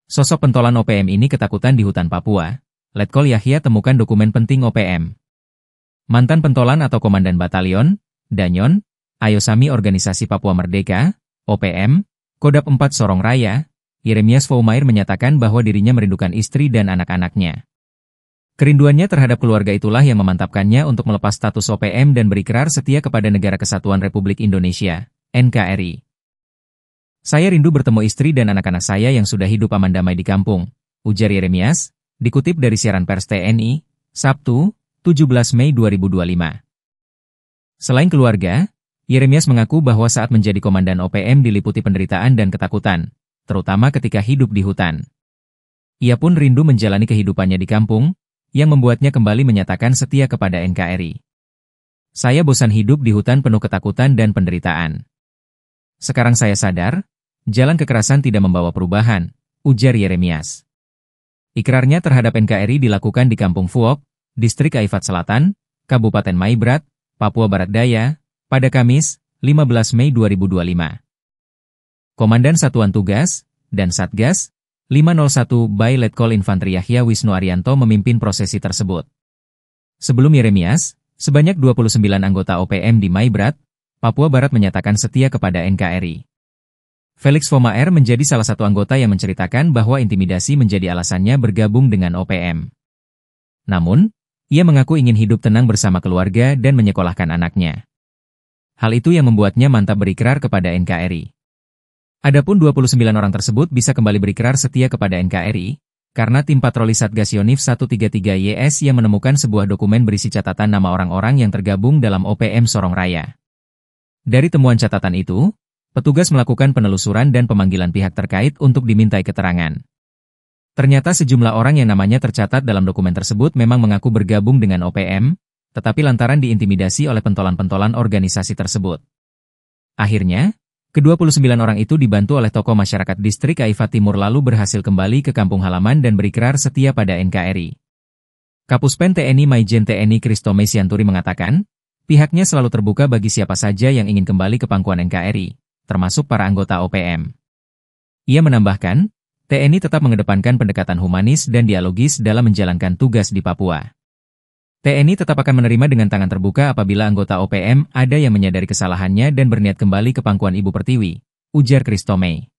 Sosok pentolan OPM ini ketakutan di hutan Papua. Letkol Yahya temukan dokumen penting OPM. Mantan pentolan atau komandan batalion, Danyon, Ayosami Organisasi Papua Merdeka, OPM, Kodap 4 Sorong Raya, Yeremias Foumair menyatakan bahwa dirinya merindukan istri dan anak-anaknya. Kerinduannya terhadap keluarga itulah yang memantapkannya untuk melepas status OPM dan berikrar setia kepada Negara Kesatuan Republik Indonesia, NKRI. Saya rindu bertemu istri dan anak-anak saya yang sudah hidup aman damai di kampung, ujar Yeremias, dikutip dari siaran pers TNI, Sabtu, 17 Mei 2025. Selain keluarga, Yeremias mengaku bahwa saat menjadi komandan OPM diliputi penderitaan dan ketakutan, terutama ketika hidup di hutan. Ia pun rindu menjalani kehidupannya di kampung, yang membuatnya kembali menyatakan setia kepada NKRI. Saya bosan hidup di hutan penuh ketakutan dan penderitaan. Sekarang saya sadar, jalan kekerasan tidak membawa perubahan, ujar Yeremias. Ikrarnya terhadap NKRI dilakukan di Kampung Fuok, Distrik Aifat Selatan, Kabupaten Maibrat, Papua Barat Daya, pada Kamis, 15 Mei 2025. Komandan Satuan Tugas dan Satgas 501 by Letkol Infantri Yahya Wisnu Arianto memimpin prosesi tersebut. Sebelum Yeremias, sebanyak 29 anggota OPM di Maibrat, Papua Barat menyatakan setia kepada NKRI. Felix Foumair menjadi salah satu anggota yang menceritakan bahwa intimidasi menjadi alasannya bergabung dengan OPM. Namun, ia mengaku ingin hidup tenang bersama keluarga dan menyekolahkan anaknya. Hal itu yang membuatnya mantap berikrar kepada NKRI. Adapun 29 orang tersebut bisa kembali berikrar setia kepada NKRI, karena tim patroli Satgas Yonif 133YS yang menemukan sebuah dokumen berisi catatan nama orang-orang yang tergabung dalam OPM Sorong Raya. Dari temuan catatan itu, petugas melakukan penelusuran dan pemanggilan pihak terkait untuk dimintai keterangan. Ternyata sejumlah orang yang namanya tercatat dalam dokumen tersebut memang mengaku bergabung dengan OPM, tetapi lantaran diintimidasi oleh pentolan-pentolan organisasi tersebut. Akhirnya, ke-29 orang itu dibantu oleh tokoh masyarakat Distrik Aifat Timur lalu berhasil kembali ke kampung halaman dan berikrar setia pada NKRI. Kapuspen TNI Maijen TNI Kristome Sianturi mengatakan, pihaknya selalu terbuka bagi siapa saja yang ingin kembali ke pangkuan NKRI, termasuk para anggota OPM. Ia menambahkan, TNI tetap mengedepankan pendekatan humanis dan dialogis dalam menjalankan tugas di Papua. TNI tetap akan menerima dengan tangan terbuka apabila anggota OPM ada yang menyadari kesalahannya dan berniat kembali ke pangkuan Ibu Pertiwi, ujar Kristome.